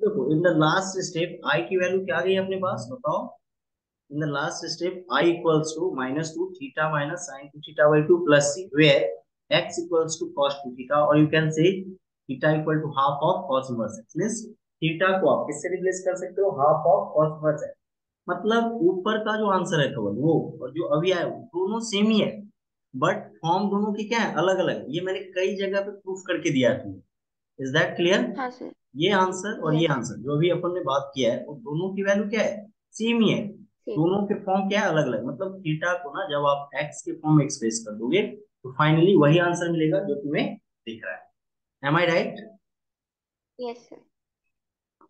देखो in the last step I की value क्या आ गई अपने पास बताओ। In the last step I equals to -2 theta minus sine 2 theta by 2 plus C where x equals to cos 2 theta और you can say theta equal to half of cos inverse x means theta को आप किससे replace कर सकते हो half of cos inverse x. मतलब ऊपर का जो आंसर है केवल वो और जो अभी आया वो दोनों सेम ही है बट फॉर्म दोनों की क्या है अलग अलग। ये मैंने कई जगह पे प्रूफ करके दिया है तुम्हें। Is that clear. हाँ सर। ये आंसर और ये यस। आंसर जो अभी अपन ने बात किया है वो दोनों की वैल्यू क्या है सेम ही है। सेम। दोनों के फॉर्म क्या है अलग अलग मतलब थीटा को ना जब आप एक्स के फॉर्म में एक्सप्रेस कर दोगे तो फाइनली वही आंसर मिलेगा जो तुम्हें दिख रहा है। M I right. Yes sir.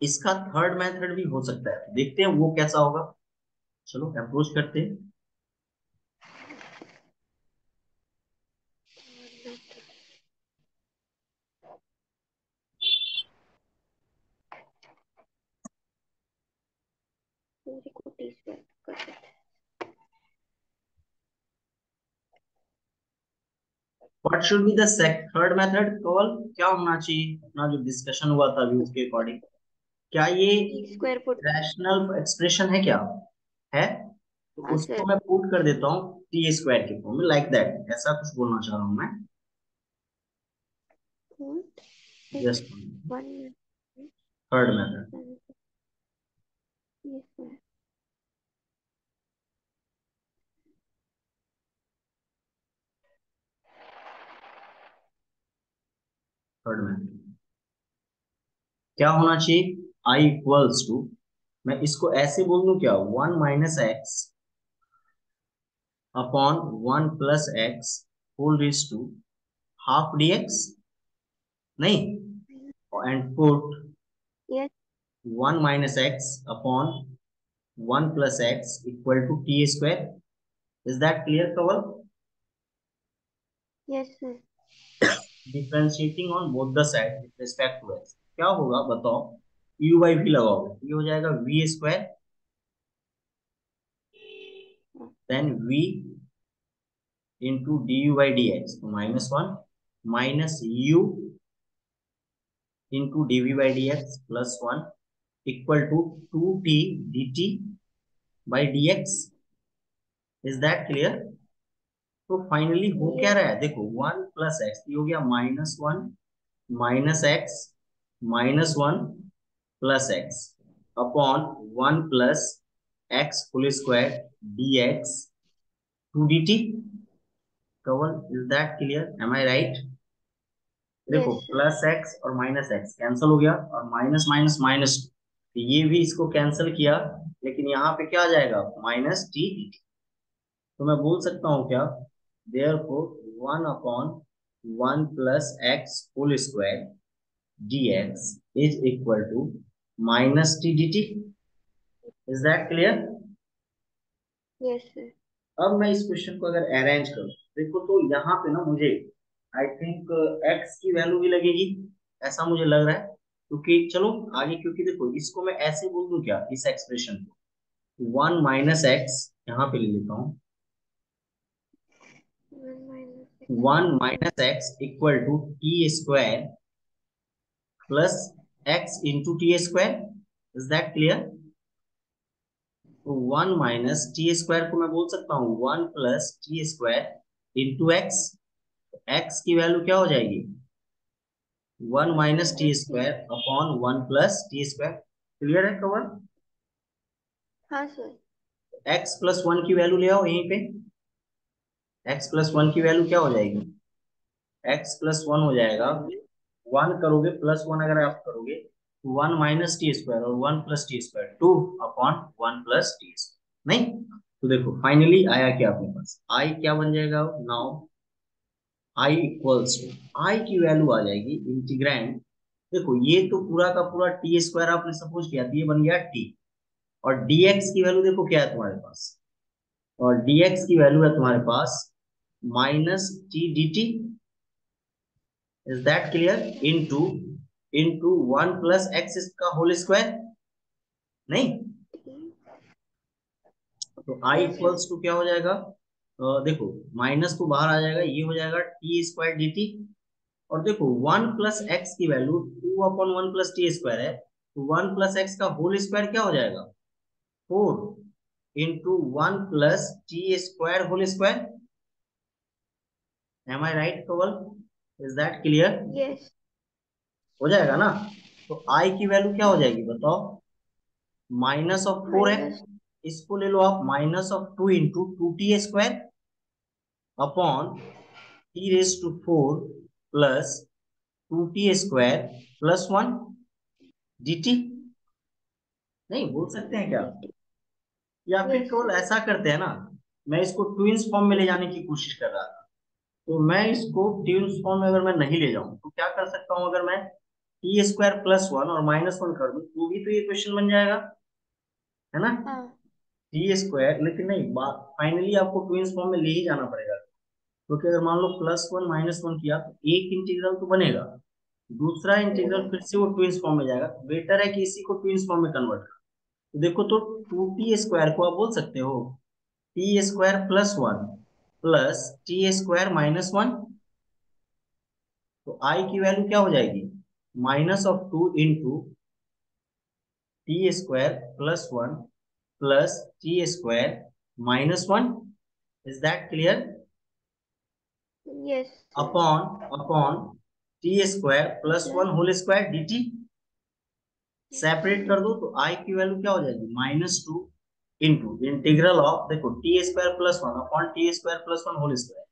इसका थर्ड मेथड भी हो सकता है देखते हैं वो कैसा होगा। चलो अप्रोच करते हैं। पूरी को टी स्क्वायर कर सकते हैं। What should be the third method call क्या होना चाहिए अपना जो डिस्कशन हुआ था अभी उसके अकॉर्डिंग। क्या ये T square put. Rational expression है क्या है। तो हाँ उसको सर। मैं पुट कर देता हूँ टी स्क्वायर के फॉर्म में लाइक दैट ऐसा कुछ बोलना चाह रहा हूँ मैं। Put x just one third method. Yes sir. Third method क्या होना चाहिए आई इक्वल्स टू मैं इसको ऐसे बोल दूं क्या 1 - x upon 1 + x whole raise to half dx नहीं and put yes. 1 - x upon 1 + x equal to T square. Is that clear Kawal. Yes sir. Differentiating on both the side with respect to x क्या होगा बताओ। u by v लगाओगे ये हो जाएगा v square then v into D U by D X तो -1 minus u into D V by D X +1 equal to 2t dt by D X. Is that clear. तो finally हो क्या yes. रहा है देखो 1 + x हो गया -1 -x -1 plus X upon 1 + x whole square D X 2 dt Kawal. Is that clear am I right. देखो yes sir. +x और -x कैंसिल हो गया और माइनस माइनस माइनस ये भी इसको कैंसिल किया लेकिन यहाँ पे क्या आ जाएगा -t dt। तो मैं बोल सकता हूँ क्या therefore 1/1 + x whole square dx is equal to -t dt। Is that clear. Yes sir. अब मैं इस क्वेश्चन को अगर अरेंज करूं देखो तो यहाँ पे ना मुझे आई थिंक x की वैल्यू भी लगेगी ऐसा मुझे लग रहा है क्योंकि चलो आगे क्योंकि देखो इसको मैं ऐसे बोल दूं क्या इस एक्सप्रेशन को 1 - x यहाँ पे ले लेता हूँ 1 - x 1 - x equal to T square plus X into T square. Is that clear. तो 1 - t² को मैं बोल सकता हूँ 1 + t² इंटू एक्स। एक्स की वैल्यू क्या हो जाएगी 1 - t² अपॉन 1 + t²। क्लियर है कवर। हाँ सर। x + 1 की वैल्यू ले आओ यहीं पे। x + 1 की वैल्यू क्या हो जाएगी x + 1 हो जाएगा 1 करोगे +1 अगर आप करोगे 1 - t² और 1 + t² 2/1 + t²। नहीं तो देखो फाइनली आया क्या अपने पास आई क्या बन जाएगा नाउ आई इक्वल्स टू आई की वैल्यू आ जाएगी इंटीग्रैंड। देखो ये तो पूरा का पूरा t² आपने सपोज किया तो ये बन गया t और dx की वैल्यू देखो क्या है तुम्हारे पास और dx की वैल्यू है तुम्हारे पास -t dt। Is that clear into into 1 + x का होल स्क्वायर नहीं। तो आई यस सर। इक्वल्स टू क्या हो जाएगा देखो माइनस तो बाहर आ जाएगा ये हो जाएगा t² dt और देखो 1 + x की वैल्यू 2/1 + t² है तो 1 + x का होल स्क्वायर क्या हो जाएगा, 4 into 1 + t² whole square. Am I right Kawal? Is that clear? Yes. हो जाएगा ना? तो आई की वैल्यू क्या हो हाँ। जाएगी बताओ? -4 है, माइनस। इसको ले लो आप -2 into 2t² upon t⁴ plus 2t² plus 1 dt। नहीं बोल सकते हैं क्या? dt। या फिर यस केवल सर। ऐसा करते हैं ना, मैं इसको ट्विंस फॉर्म में ले जाने की कोशिश कर रहा था, तो मैं इसको ट्विंस फॉर्म में अगर मैं नहीं ले जाऊं तो क्या कर सकता हूं, अगर मैं t² प्लस 1 और -1 कर दूं तो भी तो ये क्वेश्चन बन जाएगा, है ना? हाँ। t², लेकिन नहीं, फाइनली आपको ट्विंस फॉर्म में ले ही जाना पड़ेगा, क्योंकि अगर मान लो +1 -1 किया तो एक इंटीग्रल तो बनेगा, दूसरा इंटीग्रल फिर से वो ट्विंस फॉर्म में जाएगा, तो बेटर है कि इसी को ट्विंस फॉर्म में कन्वर्ट करो। तो देखो, तो 2t² को आप बोल सकते हो t² प्लस 1 प्लस t² -1। तो आई की वैल्यू क्या हो जाएगी, -2 into t² plus 1 plus t² -1। Is that clear? Yes sir. Upon t² plus plus. 1 whole square dt। Separate कर दो तो आई की वैल्यू क्या हो जाएगी, -2 इंटू इंटीग्रल ऑफ, देखो t² plus 1 upon t² plus 1 whole square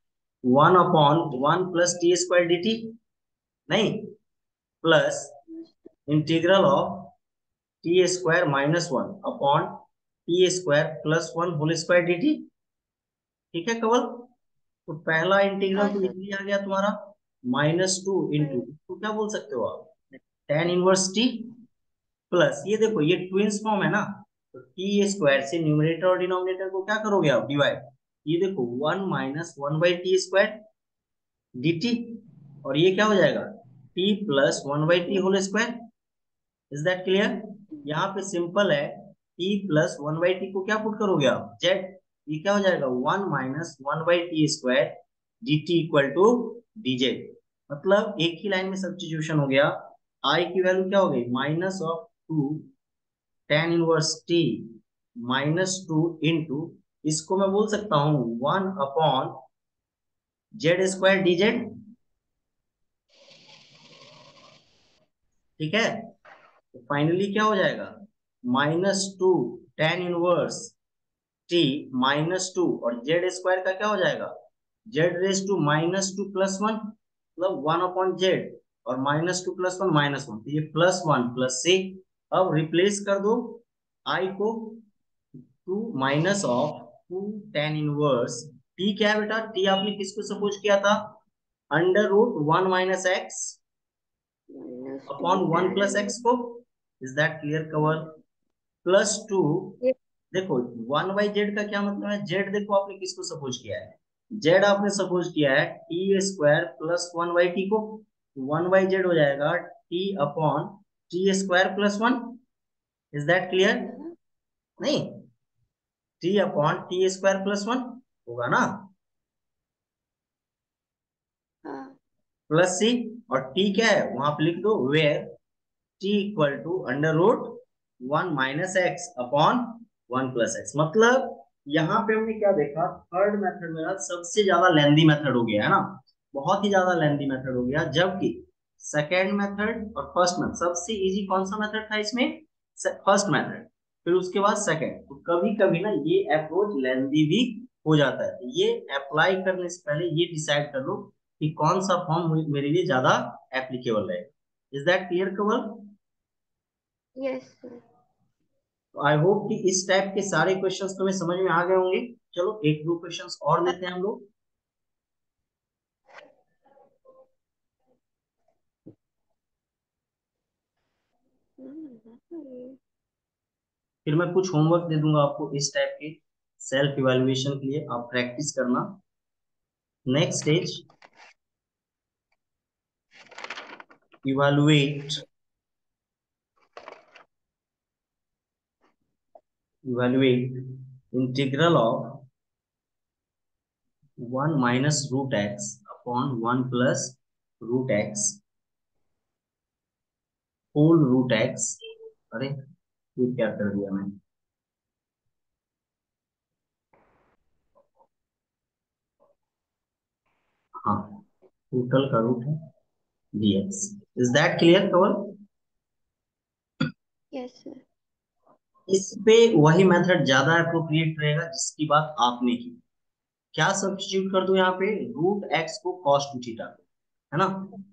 1/1 plus t² dt। नहीं, plus integral of t² -1 upon t² plus 1 whole square dt। ठीक है कवल? तो पहला इंटीग्रल हाँ तो सर। इजीली आ गया तुम्हारा, -2 इंटू, माइनस। तो क्या बोल सकते हो आप, tan 1t प्लस, ये देखो ये ट्विंस फॉर्म है ना, तो t² से न्यूमरेटर और डिनोमिनेटर को क्या करोगे आप, डिवाइड। ये देखो 1 - 1/t² dt, और ये क्या हो जाएगा, t plus 1/t whole square. Is that clear? यहाँ पे सिंपल है, t प्लस 1/t को क्या पुट करोगे आप, z। ये क्या हो जाएगा, 1 - 1/t² dt equal to dz। मतलब एक ही लाइन में सब्स्टिट्यूशन हो गया। आई की वैल्यू क्या हो गई, -2 tan 1t -2 इंटू, इसको मैं बोल सकता हूँ 1/z² dz। ठीक है? तो फाइनली क्या हो जाएगा, -2 tan 1t -2, और z² का क्या हो जाएगा, z⁻² -2 प्लस 1, मतलब 1/z, और -2 प्लस 1 -1, तो ये +1 प्लस c। अब रिप्लेस कर दो आई को, 2 माइनस ऑफ 2 tan 1 t, क्या है बेटा, t आपने किसको सपोज किया था, √1 - x -2 अपॉन 1 + x tan। को। Is that clear cover? +2, ये। देखो 1/z का क्या मतलब है, z देखो आपने किसको सपोज किया है, z आपने सपोज किया है t² प्लस 1/t को, 1/z हो जाएगा t upon t² plus 1। Is that clear? हाँ। नहीं, t अपॉन t² प्लस 1 होगा ना, हाँ। प्लस c, और t क्या है वहां पे लिख दो, where t equal to √1 - x upon 1 + x। मतलब यहाँ पे हमने क्या देखा, थर्ड मेथड मेरा सबसे ज्यादा लेंदी मेथड हो गया है ना, बहुत ही ज्यादा लेंदी मेथड हो गया, जबकि सेकेंड मेथड और फर्स्ट मेथड, सबसे इजी कौन सा मेथड था इसमें, फर्स्ट मेथड, फिर उसके बाद सेकेंड। तो कभी कभी ना ये अप्रोच लेंदी भी हो जाता है, तो ये अप्लाई करने से पहले ये डिसाइड कर लो कि कौन सा फॉर्म मेरे लिए ज्यादा एप्लीकेबल रहेगा। Is that clear Kawal? Yes sir. I hope कि इस टाइप के सारे क्वेश्चंस तुम्हें समझ में आ गए होंगे। चलो एक दो क्वेश्चंस और लेते हैं हम लोग, फिर मैं कुछ होमवर्क दे दूंगा आपको इस टाइप के सेल्फ इवैल्यूएशन के लिए, आप प्रैक्टिस करना। Next stage, evaluate, integral of 1 - √x upon 1 + √x whole √x अरे ये क्या कर दिया मैंने। हाँ, टोटल का रूट है dx। Is that clear Kawal? Yes sir. इस पे वही मेथड ज्यादा अप्रोप्रिएट रहेगा जिसकी बात आपने की। क्या सब्स्टिट्यूट कर दो यहाँ पे, रूट एक्स को कॉस टू थीटा, है ना।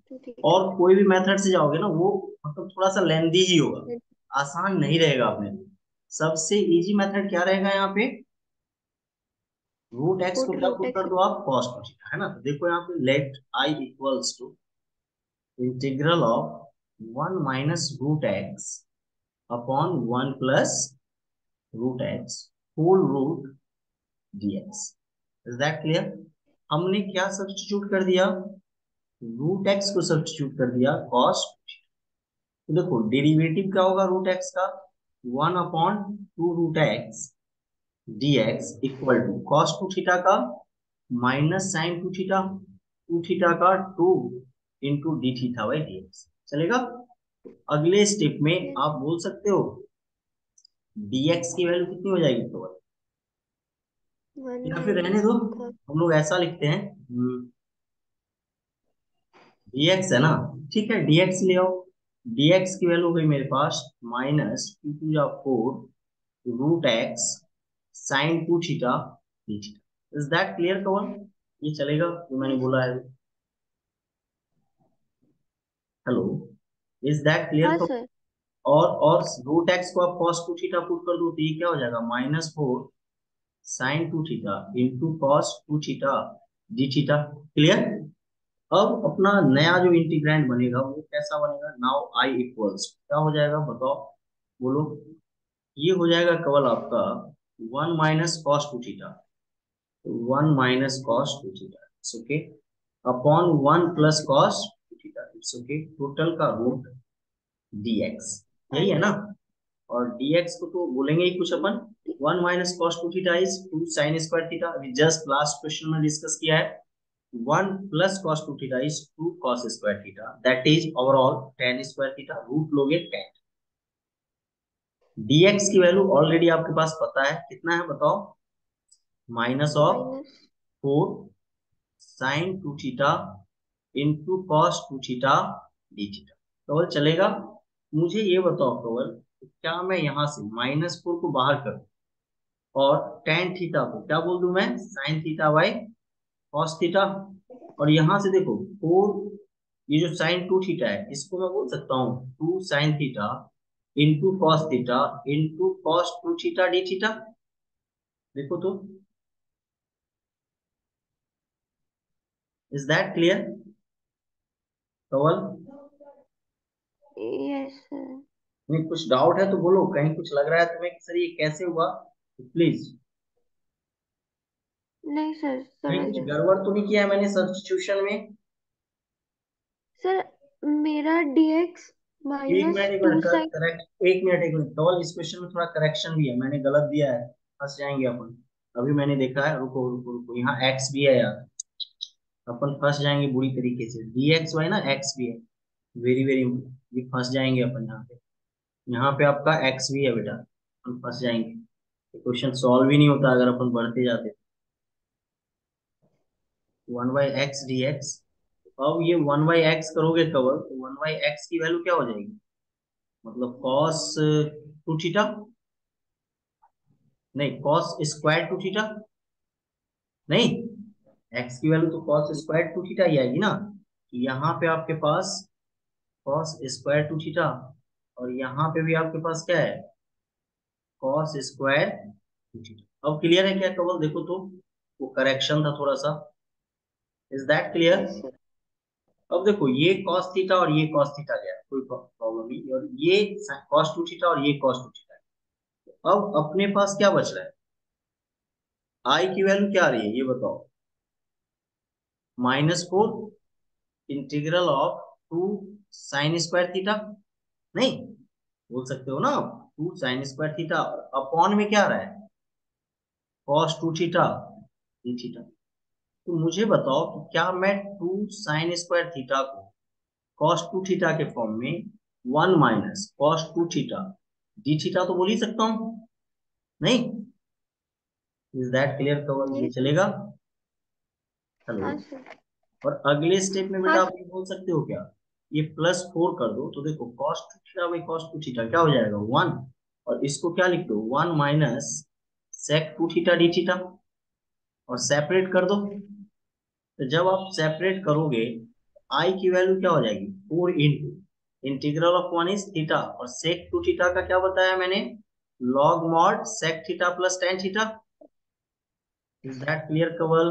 तो ठीक और कोई भी मेथड से जाओगे ना वो मतलब थोड़ा सा लेंदी ही होगा, है। आसान नहीं रहेगा अपने लिए। सबसे इजी मेथड क्या रहेगा यहाँ पे, रूट एक्स को पुट क्या रूट पुट कर एक्स। दो आप, कॉस टू थीटा, है ना। तो देखो यहाँ पे let I equals to integral of 1 - root X upon 1 + root X whole root dx। Is that clear? हमने क्या सब्स्टिट्यूट कर दिया, रूट एक्स को सब्स्टिट्यूट कर दिया कॉस। तो देखो डेरिवेटिव क्या होगा रूट एक्स का, 1/2 root X dx equal to cos two theta का माइनस साइन टू थीटा का 2 into D theta by dx। चलेगा? तो अगले स्टेप में यस। आप बोल सकते हो dx की वैल्यू कितनी हो जाएगी तो, वन या फिर रहने माइनस दो, कॉस। हम लोग ऐसा लिखते हैं dx है ना, ठीक है dx ले आओ। dx की वैल्यू हो गई मेरे पास -2 × 4 root X sine two theta D theta. Is that clear Kawal? ये चलेगा जो मैंने यस। बोला है? Hello, is that clear? हाँ सर। और रूट एक्स को आप कॉस टू थीटा पुट कर दो तो ये क्या हो जाएगा, -4 sign two theta into cos two theta D theta. Clear? अब अपना नया जो इंटीग्रैंड बनेगा वो कैसा बनेगा, नाउ आई इक्वल्स क्या हो जाएगा बताओ, बोलो। ये हो जाएगा केवल आपका 1 - cos 2 theta, 1 - cos 2 theta it's okay, upon 1 + cos 2 theta it's okay, total का रूट dx। हाँ यही है ना। सर। और dx को तो बोलेंगे ही कुछ अपन, 1 - cos 2 theta is 2 sin² theta, अभी जस्ट लास्ट क्वेश्चन में डिस्कस किया है। 1 + cos 2 theta is 2 cos² theta, that is overall tan² theta, root लोगे tan। dx की वैल्यू ऑलरेडी आपके पास पता है कितना है बताओ, minus. -4 sin 2 theta into cos 2 theta D theta. कवल चलेगा? मुझे ये बताओ कवल, क्या मैं यहाँ से -4 को बाहर करूँ और tan थीटा को क्या बोल दूं मैं, sine theta by cos theta. और यहाँ से देखो 4, ये जो साइन 2 थीटा है इसको मैं बोल सकता हूँ 2 sin theta into cos theta into cos 2 theta D theta. देखो तो, is that clear Kawal? Yes sir. नहीं कुछ डाउट है तो बोलो, कहीं कुछ लग रहा है तुम्हें कि सर ये कैसे हुआ, प्लीज। नहीं सर, कहीं समझ कुछ गए। गड़बड़ तो नहीं किया है मैंने सब्स्टिट्यूशन में? सर मेरा dx माइनस एक टू मिनट साइन। करेक्ट, एक मिनट कवल, इस क्वेश्चन में थोड़ा करेक्शन भी है, मैंने गलत दिया है, फंस जाएंगे अपन। अभी मैंने देखा है, रुको रुको रुको, यहाँ एक्स भी है यार, अपन फंस जाएंगे बुरी तरीके से, डी एक्स वाई ना एक्स भी है, वेरी वेरी, ये फंस जाएंगे अपन यहाँ पे। यहाँ पे आपका एक्स भी है बेटा, अपन फंस जाएंगे, क्वेश्चन सॉल्व ही नहीं होता अगर अपन बढ़ते जाते। 1/x dx, अब ये 1/x करोगे कवर तो 1/x की वैल्यू क्या हो जाएगी, मतलब cos 2 थीटा, नहीं cos स्क्वायर 2 थीटा, नहीं x की वैल्यू तो cos स्क्वायर 2 थीटा ही आएगी ना। तो यहाँ पे आपके पास cos स्क्वायर 2 थीटा, और यहाँ पे भी आपके पास क्या है, cos स्क्वायर 2 थीटा। अब क्लियर है क्या कवल? देखो तो, वो करेक्शन था थोड़ा सा। Is that clear? Yes sir. अब देखो ये cos थीटा और ये cos थीटा गया, कोई प्रॉब्लम नहीं, और ये cos 2 थीटा और ये cos 2 थीटा। अब अपने पास क्या बच रहा है, आई की वैल्यू क्या आ रही है ये बताओ, -4 इंटीग्रल ऑफ 2 sin² थीटा, नहीं बोल सकते हो ना आप, 2 sin² थीटा, अपॉन में क्या आ रहा है, cos 2 थीटा डी थीटा। तो मुझे बताओ कि क्या मैं 2 sin² थीटा को cos 2 थीटा के फॉर्म में 1 - cos 2 थीटा डी थीटा तो बोल ही सकता हूं, नहीं? Is that clear cover? ये ये चलेगा? हेलो। हाँ सर। और अगले स्टेप में हाँ बेटा आप सर। ये बोल सकते हो क्या, ये +4 कर दो तो देखो cos 2 theta by cos 2 theta क्या हो जाएगा 1, और इसको क्या लिख दो 1 minus sec 2 theta D theta, और सेपरेट कर दो। तो जब आप सेपरेट करोगे आई की वैल्यू क्या हो जाएगी 4 into integral of 1 is theta, और sec 2 थीटा का क्या बताया मैंने, log mod sec theta plus tan theta. Is that clear कवल?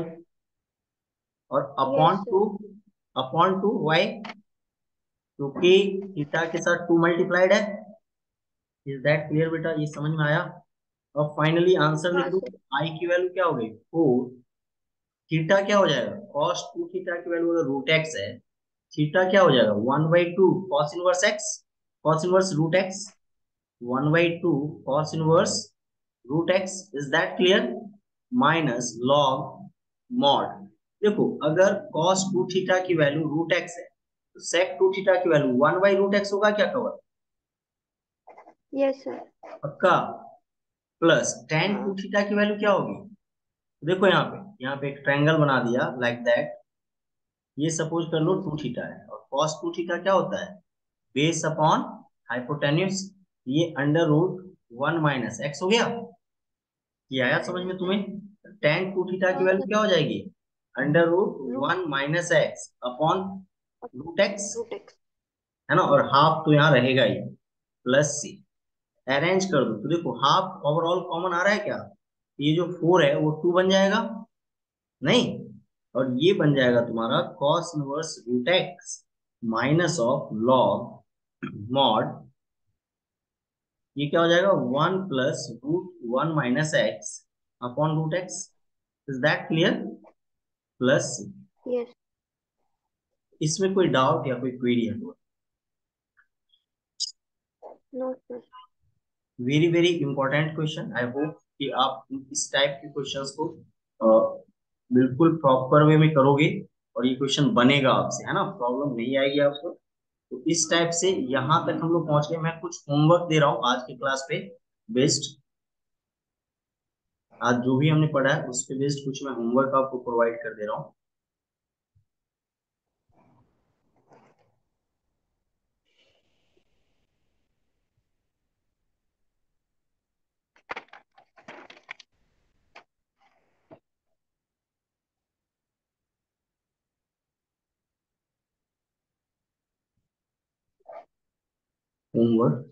और yes upon sir. Two y, क्योंकि थीटा के साथ 2 मल्टीप्लाइड है। इज दैट क्लियर बेटा? ये समझ में आया? और फाइनली आंसर लिख हाँ दो, सर। आई की वैल्यू क्या हो गई 4, थीटा क्या हो जाएगा cos 2 थीटा की वैल्यू अगर रूट एक्स है, थीटा क्या हो जाएगा 1/2 cos inverse X, cos inverse root X, 1/2 cos inverse root x. Is that clear? Minus log mod, देखो अगर cos 2 थीटा की वैल्यू रूट एक्स है तो sec 2 थीटा की वैल्यू 1/रूट एक्स होगा क्या कवर? Yes sir. पक्का? प्लस tan 2 हाँ। थीटा की वैल्यू क्या होगी, देखो यहाँ पे एक ट्रायंगल बना दिया लाइक दैट। ये सपोज कर लो 2 थीटा है, और cos 2 थीटा क्या होता है बेस अपॉन हाइपोटेन्यूस, ये अंडर रूट 1 माइनस एक्स हो गया। ये आया समझ में तुम्हें? tan 2 थीटा की हाँ वैल्यू सर। क्या हो जाएगी under root root 1 minus x upon root x, root x. है ना, और हाफ तो यहाँ रहेगा ही, प्लस सी। अरेंज कर दो तो देखो हाफ ओवरऑल कॉमन आ रहा है क्या, ये जो 4 है वो 2 बन जाएगा, नहीं? और ये बन जाएगा तुम्हारा cos inverse root x minus of log mod, ये क्या हो जाएगा 1 plus root 1 minus x upon root x. Is that clear? Plus yes. इसमें कोई डाउट या कोई क्वेरी है तो? No sir. Very very important question, I hope कि आप इस टाइप के क्वेश्चंस को बिल्कुल प्रॉपर वे में करोगे, और ये क्वेश्चन बनेगा आपसे, है ना, प्रॉब्लम नहीं आएगी आपको। तो इस टाइप से यहाँ तक हम लोग पहुंच गए। मैं कुछ होमवर्क दे रहा हूँ आज के क्लास पे बेस्ड, आज जो भी हमने पढ़ा है उस पे बेस्ड कुछ मैं होमवर्क आपको प्रोवाइड कर दे रहा हूँ। Homework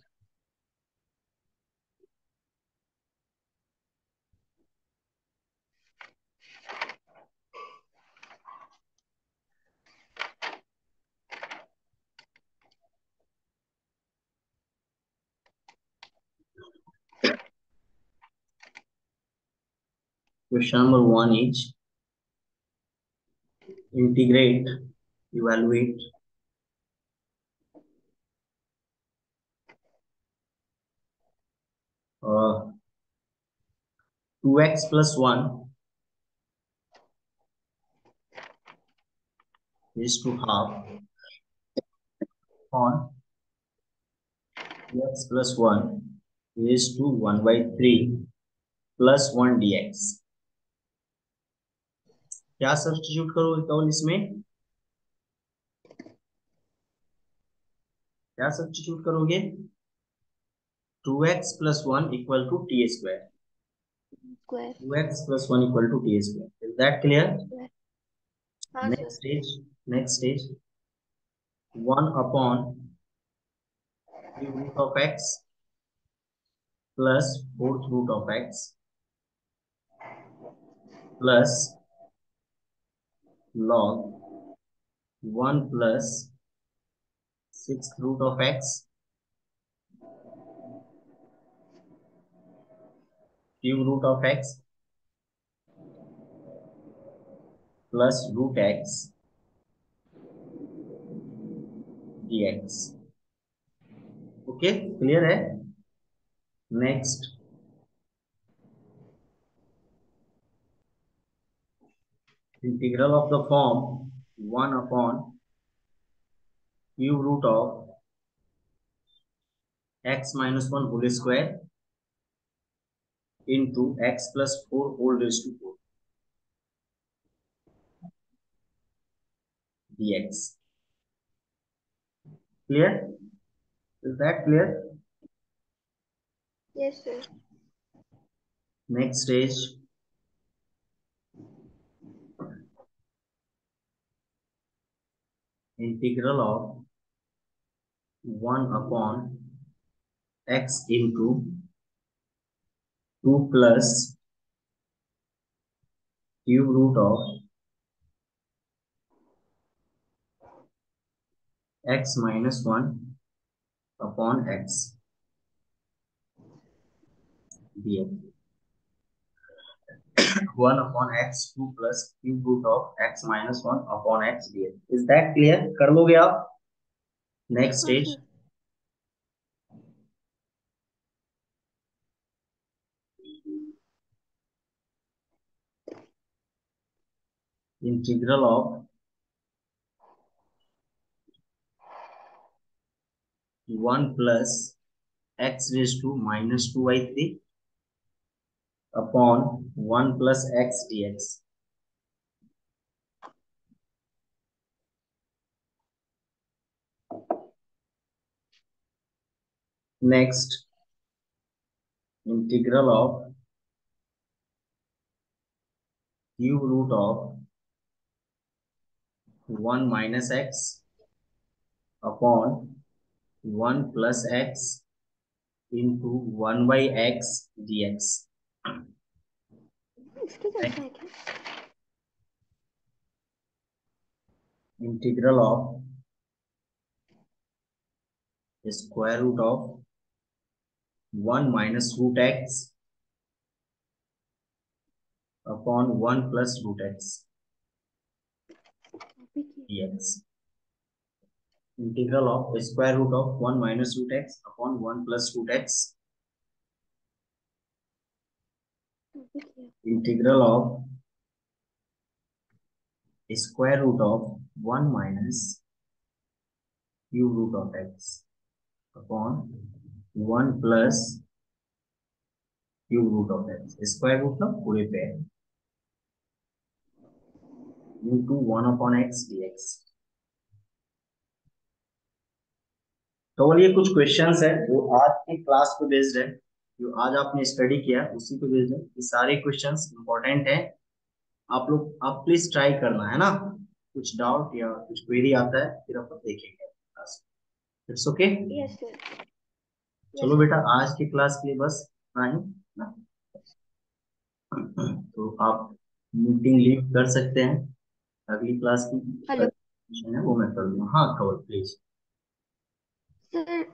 question number 1 is integrate evaluate 2x plus 1 is to half on 2x plus 1 is to 1 by 3 plus 1 dx। क्या सब्स्टिट्यूट करोगे केवल इसमें, क्या सब्स्टिट्यूट करोगे 2x plus 1 equal to t square, square. 2x plus 1 equal to t square। Is that clear? Square. हाँ Next sir. stage, next stage 1 upon cube root of x plus fourth root of x plus log 1 plus sixth root of x cube root of x plus root x dx। Okay, clear है? Next integral of the form 1 upon cube root of x-1 whole square into x plus 4 whole raised to 4 dx. Clear? Is that clear? Yes, sir. Next stage, integral of 1 upon x into 2 plus cube root of x minus 1 upon x dx. 1 upon x 2 plus cube root of x minus 1 upon x dx. Is that clear? कर लोगे आप? Next हाँ stage, sir. integral of 1 plus x raised to minus 2 by 3 upon 1 plus x dx. Next, integral of cube root of 1 minus x upon 1 plus x into 1 by x dx. इसके जैसा है क्या? Integral of square root of 1 minus root x upon 1 plus root x अभी की. dx. Integral of square root of 1 minus root x upon 1 plus root x. अभी की. Integral of square root of 1 minus cube root of x upon 1 plus cube root of x. Square root ना पूरे पे है into 1 upon x dx. तो ये कुछ questions है जो आज की क्लास पे बेस्ड है, जो आज आपने स्टडी किया उसी पे बेस्ड है. ये सारे क्वेश्चंस इंपॉर्टेंट है. आप प्लीज ट्राई करना है ना. कुछ डाउट या कुछ क्वेरी आता है फिर अपन देखेंगे class. It's okay. Yes, sir. Yes, चलो sir. बेटा, आज की क्लास के लिए बस इतना ही ना. तो आप मीटिंग लीव कर सकते हैं. अगली क्लास की Hello. है वो मैं कर दूंगा. हाँ कवर प्लीज. Sir,